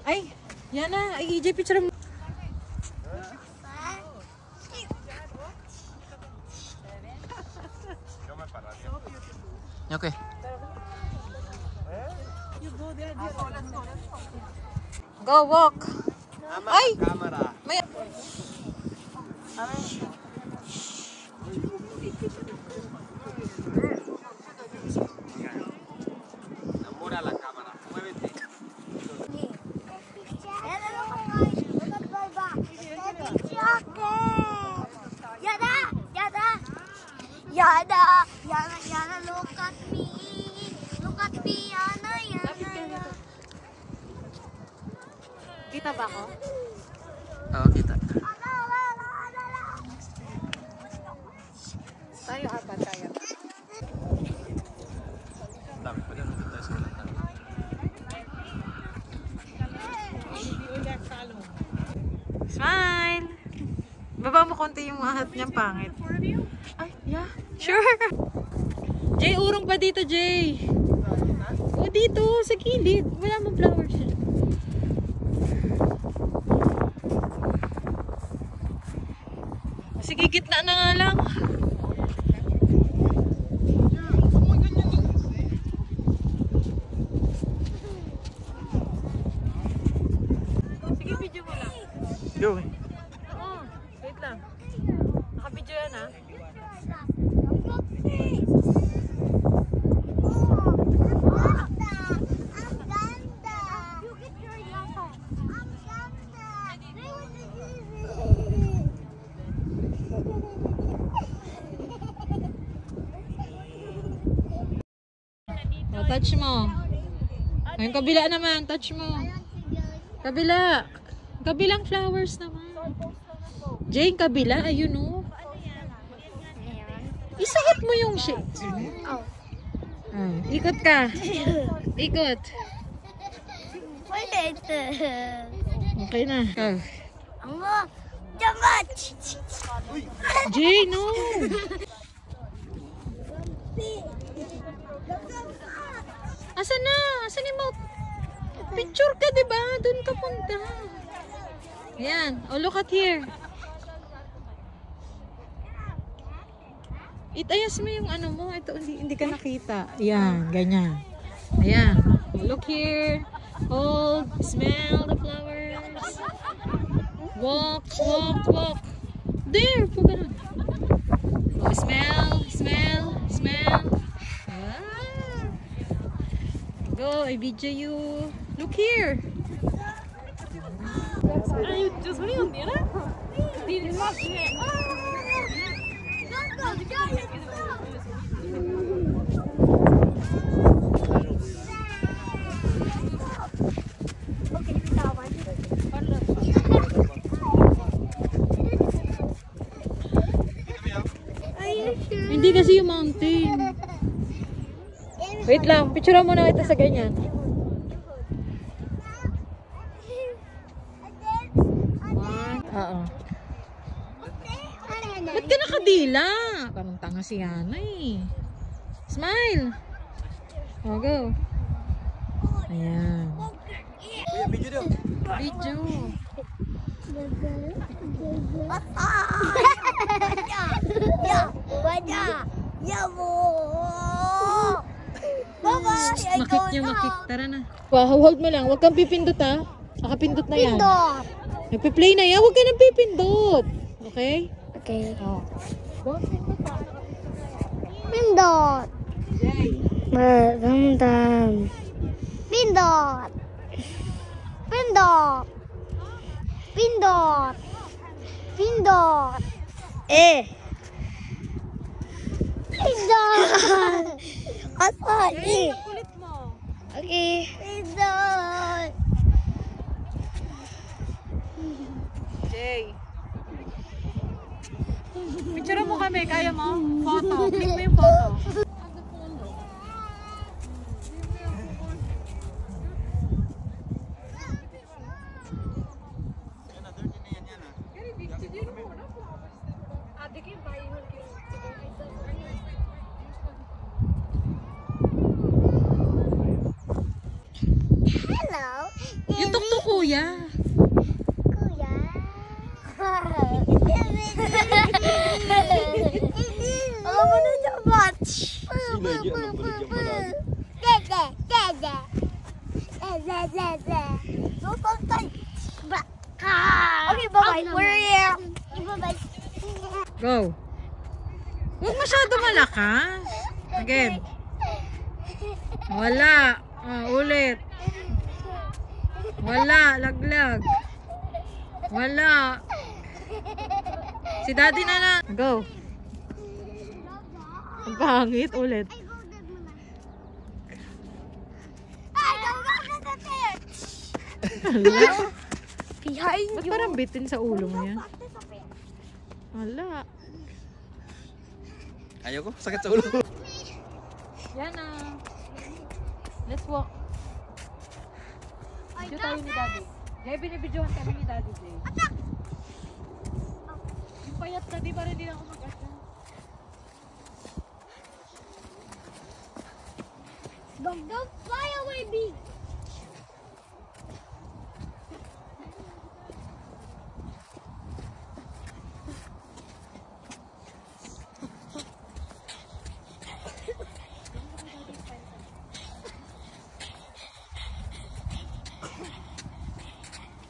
Ay, yan na. Ay, EJ, picture mo. Okay. Go walk. Ay! May... Enamora la cámara. Muévete. Yana, look at me. Look at me, Yana. Kita ba ako? Oo, kita. Tayo apat, tayo. Dami pa din tayo sa ulan. Smile! Baba mo konti yung ahat niyang pangit. Ay, yeah. Sure! Jay, urong pa dito, Jay. O, dito, sa gilid. Wala mong flowers yan. Sige, gitna na nga lang. Sige, video mo lang. Yo. Oo, wait lang. Naka-video yan, ha? O, touch mo. Ngayon, kabila naman. Touch mo. Kabila. Kabilang flowers naman. Jane, kabila. Ayun, o. Isakit mo yung shades. Oh. Ikot ka. Ikot. Okay na. Jane, no. Asan na? Asan yung mouth? Picture ka, diba? Doon ka punta. Ayan. Oh, look at here. Itayas mo yung ano mo. Ito, hindi ka nakita. Ayan, ganyan. Ayan. Look here. Hold. Smell the flowers. Walk, walk, walk. There. Po ganun. Oh, smell, smell, smell. Ah. Go, I video you. Look here. Ay, 저 소리 언니라? 니 맞네. Hindi kasi yung mountain. Wait lang, picture mo na ito sa ganyan. Oo. Ba't ka nakadila? Parang tanga si Yana eh. Smile! O, go. Ayan. Video. Video. Makik niya, makik. Tara na. Wow, hold mo lang. Huwag kang pipindot, ha. Nakapindot na yan. Nagpi-play na yan. Huwag ka nang pipindot. Okay? Okay. Oh. Pindot. Maramdam. Pindot. Pindot. Pindot. Pindot. Pindot. Asa? Kulit mo. Okay. Pindot. Jay. Picture mo kami. Kaya mo? Photo. Click mo yung photo. Hello. kuya. Kuya. Oh, mana tak watch. Sino aja ang balik yang mana? Dede, dede. Dede. No contact. Okay, bye-bye. We're here. Bye-bye. Go. Huwag masyado malakas. Again. Wala. Ulit. Wala. Laglag. Wala. Si daddy na. Go. Ang pangit. Ulit. Wala. Behind Ba't parang bitin sa ulo mo yan? Wala. Ayaw ko, sakit sa ulo. Yan na. Let's walk. Video tayo ni daddy. Jay, binibidyohan kami ni daddy, Jay. Yung payat na, di ba rin din ako mag-asa? Don't fly away, bee.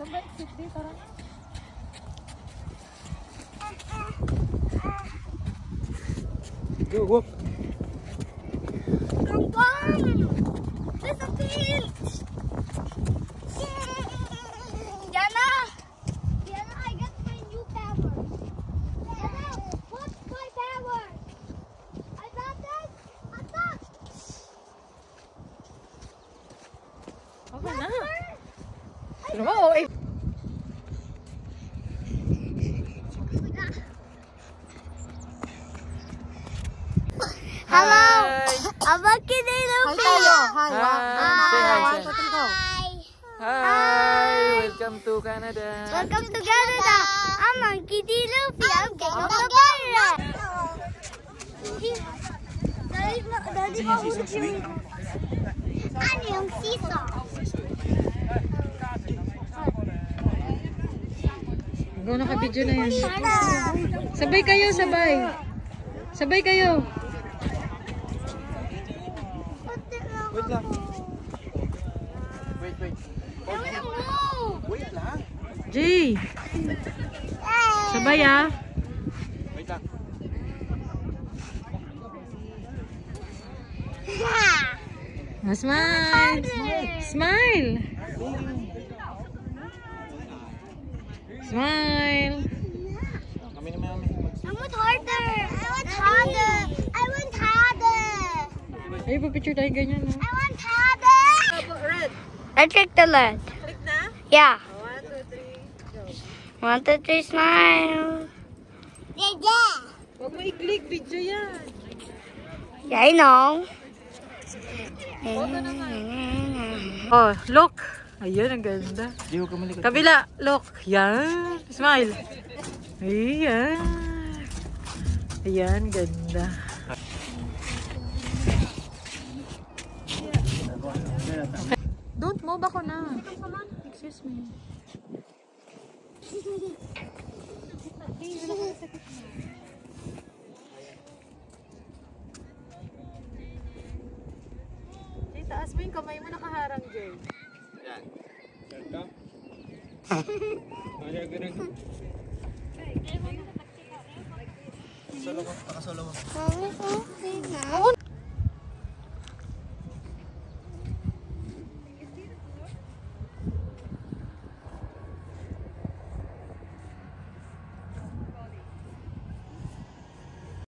Sabay, sit di, tara na. Go, walk. Come on! There's a field! Diana! Diana, I got my new power. Diana, what's my power? I got this. Attack! Okay na. Pero mo, eh. Hello! I'm a kitty Hi tayo. Hi. Say hi, say Hi! Hi, welcome to Canada. Welcome to Canada! I'm a kitty Luffy. I'm king of the pirate! Daddy, mahulog yung... Ano yung seesaw? Go, naka-video na yan. Sabay kayo, sabay. Sabay kayo. Wait lang. Wait. Wait lang. Jay. Sabay ah. Wait lang. Smile. Smile. Smile. Kami naman. I want harder! I want harder! I want harder! Ay, pa-picture tayo ganyan. No? I want harder! Red. I click the lead. Click na. Yeah. 1, 2, 3, go. 1, 2, 3, smile. Yeah. Huwag mo i-click. Video yan. Yeah, I know. Oh, look. Ayun, ang ganda. Di ko kamalikot. Kabila, look. Yan. Smile. Ayan. Ayan, ganda. Don't move ako na. Excuse me. Jay, taas mo yung kamay mo, nakaharang, Jay. Yan. Welcome. Ayan, ganun. Solo ko, pakasolo mo.